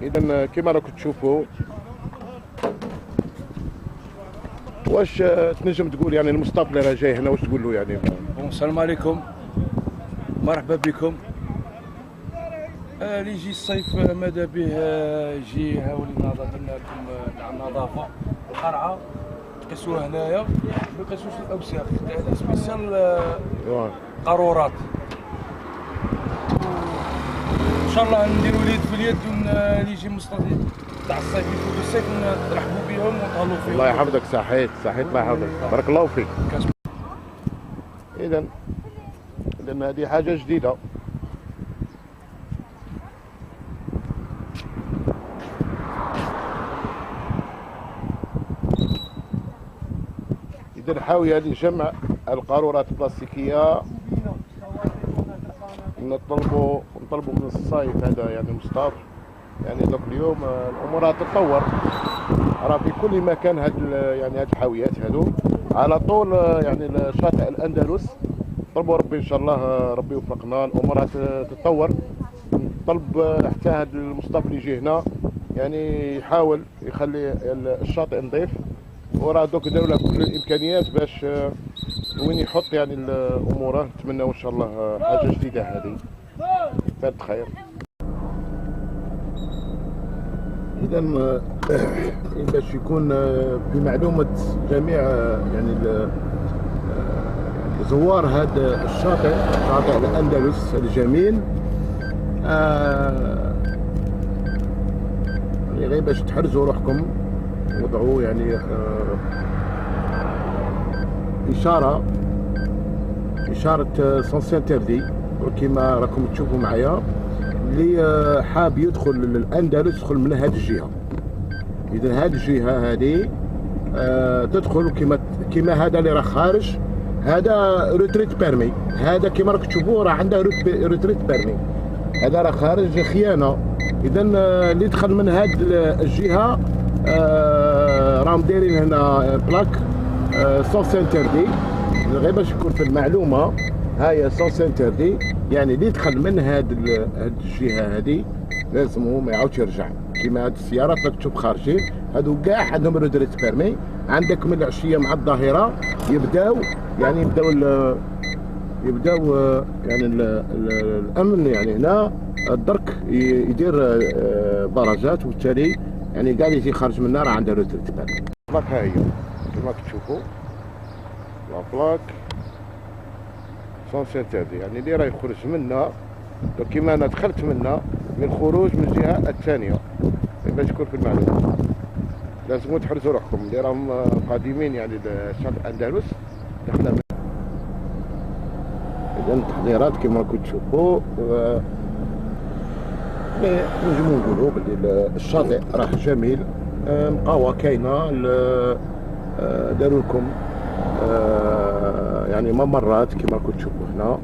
اذا كما راكم تشوفوا، واش تنجم تقول يعني المصطفى اللي راه جاي هنا واش تقول له يعني؟ السلام عليكم، مرحبا بكم. اللي يجي الصيف ماذا به يجي هاولي درنا لكم تاع النظافه القرعه، تقيسوها هنايا، ما يقيسوش الاوساخ تاع سبيسيال قارورات. ان شاء الله نديروا اليد في اليد، اللي يجي مصطفى تاع الصيف يفوت الصيف نرحبوا بهم ونطهلوا فيهم. الله يحفظك، صحيت الله يحفظك، بارك الله فيك. اذا هذه حاجه جديده. إذا حاوية لجمع القارورات البلاستيكية. نطلبوا من الصيف هذا يعني مصطفى، يعني دوك اليوم الأمور راها تتطور، راه في كل مكان هاد الحاويات هادو على طول يعني شاطئ الأندلس. طلبوا ربي إن شاء الله، ربي يوفقنا، الأمور راها تتطور. طلب حتى هاد المصطفى اللي يجي هنا يعني يحاول يخلي الشاطئ نظيف، وراه دوك داروا له كل الامكانيات باش وين يحط يعني الامور. نتمنى ان شاء الله حاجه جديده هذه. فات خير. اذا باش يكون بمعلومه جميع يعني زوار هذا الشاطئ، شاطئ الاندلس الجميل، يعني غير باش تحرزوا روحكم وضعوا يعني إشارة سونس انتردي كما راكم تشوفوا معايا. اللي حاب يدخل للأندلس يدخل من هذه الجهة. إذا هذه الجهة هذه تدخل كما هذا اللي راه خارج، هذا روتريت بيرمي. هذا كما راكم تشوفوا راه عنده روتريت بيرمي، هذا راه خارج خيانة. إذا اللي دخل من هذه الجهة راهم دايرين هنا بلاك سونس انتردي، غير باش يكون في المعلومه. هاي سونس انتردي، يعني اللي دخل من هاد الجهه هذه لازم هو ما يعاودش يرجع. كيما هاد السيارات اللي تشوف خارجين هادو كاع عندهم رودريت بيرمي. عندك من العشيه مع الظهيره يبداو يعني يعني الامن يعني هنا الدرك يدير درجات، وبالتالي يعني كاع اللي يجي خارج منها راه عنده روتريت بيرمي. بلاك ها هي كما تشوفوا، لا بلاك سونس انتردي، يعني اللي راه يخرج منا كيما انا دخلت منا من الخروج من الجهه الثانيه. باش يكون في المعلومه لازم تحرزوا روحكم اللي راهم قادمين يعني لشاطئ الاندلس دخلنا. اذا التحضيرات كما راكم تشوفوا، نجمو نقولوا بلي الشاطئ راه جميل، مقاوة كاينه، داروا لكم يعني ممرات كما راكم تشوفوا هنا.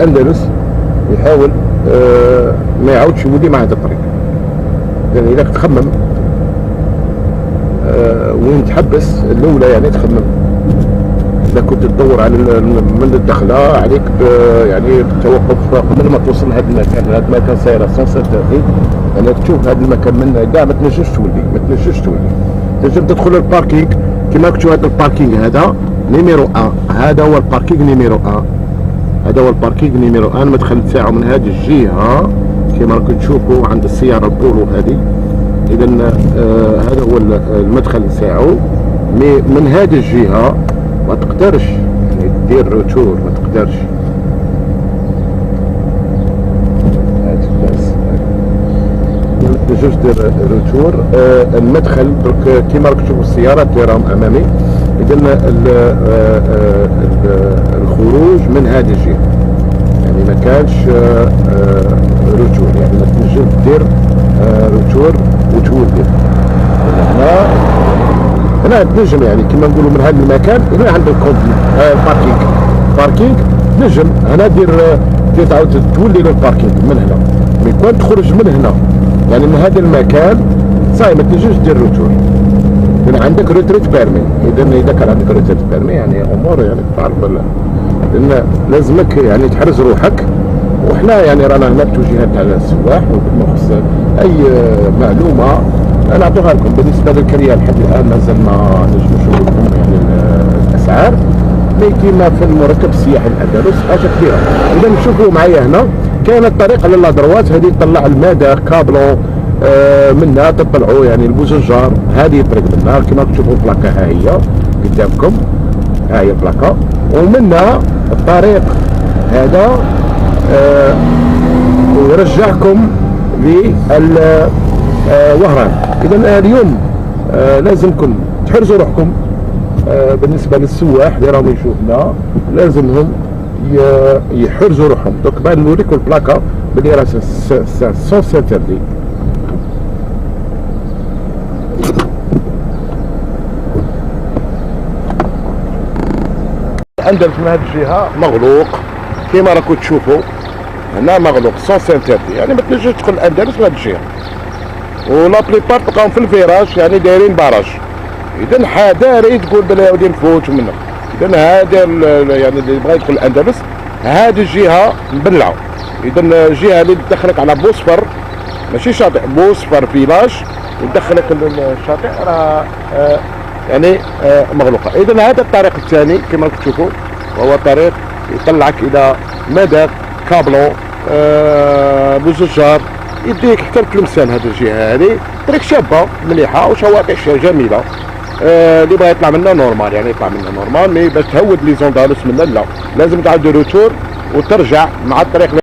الاندلس يحاول ما يعاودش يولي مع هذا الطريق. لان اذا تخمم وين تحبس الاولى يعني تخمم اذا كنت تدور على من الدخله عليك يعني التوقف قبل ما توصل لهذا المكان. هذا المكان سايره 137 يعني تشوف هذا المكان من كاع ما تنجمش تولي تنجم تدخل الباركينغ كما كنتو. هذا الباركينغ هذا نيميرو 1 هذا هو الباركينغ نيميرو 1 هذا هو الباركينغ نيميرو 1. المدخل تاعو من هذه الجهه كما راكم تشوفوا عند السياره البولو هذه. اذا هذا هو المدخل تاعو. مي من هذه الجهه ما تقدرش يعني دير روتور، ما تقدرش. ما تنجمش دير روتور. المدخل درك كيما راكم تشوفوا السيارات اللي راهم امامي. اذا الخروج من هذه الجهه يعني ما كانش روتور، يعني ما تنجم دير روتور وتولد. هنا تنجم يعني كما نقولوا من هذا المكان هنا عندك باركينغ نجم هنا دير تعاود تولي للباركينغ من هنا. مي كون تخرج من هنا يعني من هذا المكان صاي ما تنجمش دير روتور. لان عندك روتريت بيرمي. اذا كان عندك روتريت بيرمي يعني امور يعني تعرف لان لازمك يعني تحرز روحك. وحنا يعني رانا هنا بتوجيهات تاع السواح وبالمخص اي معلومه نعطوها لكم. بالنسبه للكريه لحد الان مازال ما نجموش نقول لكم يعني الاسعار. مي كيما في المركب السياحي الاندلس حاجه كبيره. اذا نشوفوا معايا هنا كاينه الطريق على اللادروات هذه تطلع الماده كابلون منها تطلعوا يعني البوزنجار. هذه طريق منها كما تشوفوا البلاكه ها هي قدامكم. ها هي البلاكه ومنها الطريق هذا يرجعكم لوهران. اذا اليوم لازمكم تحرزوا روحكم. بالنسبه للسواح اللي راهم يشوفنا لازمهم يحرزوا روحهم. دوك بعد نوريكم البلاكه بلي راه سونس انتردي. عندنا من هذه الجهه مغلوق كما راكم تشوفوا هنا مغلوق سونس انتردي يعني ما تنجمش تدخل الاندلس من هذه الجهه. ولا بليبار تلقاهم في الفيراج يعني دايرين باراج. اذا حذاري تقول بلا ودي نفوت منك. اذا هذا يعني اللي بغى يدخل الاندلس هذه الجهه مبلعه. اذا الجهه اللي تدخلك على بوصفر ماشي شاطئ بوصفر فيلاج وتدخلك الشاطئ راه يعني مغلوقه. اذا هذا الطريق الثاني كما راكم تشوفوا وهو طريق يطلعك الى مدى كابلون بوزجار يديك حتى لتلمسان. هذه الجهه هذه طريق شابه مليحه وشواطئ جميله. اللي بغى يطلع منها نورمال يعني يطلع منها نورمال. مي باش تهود لي زوندالوس منها لا لازم تعاود روتور وترجع مع الطريق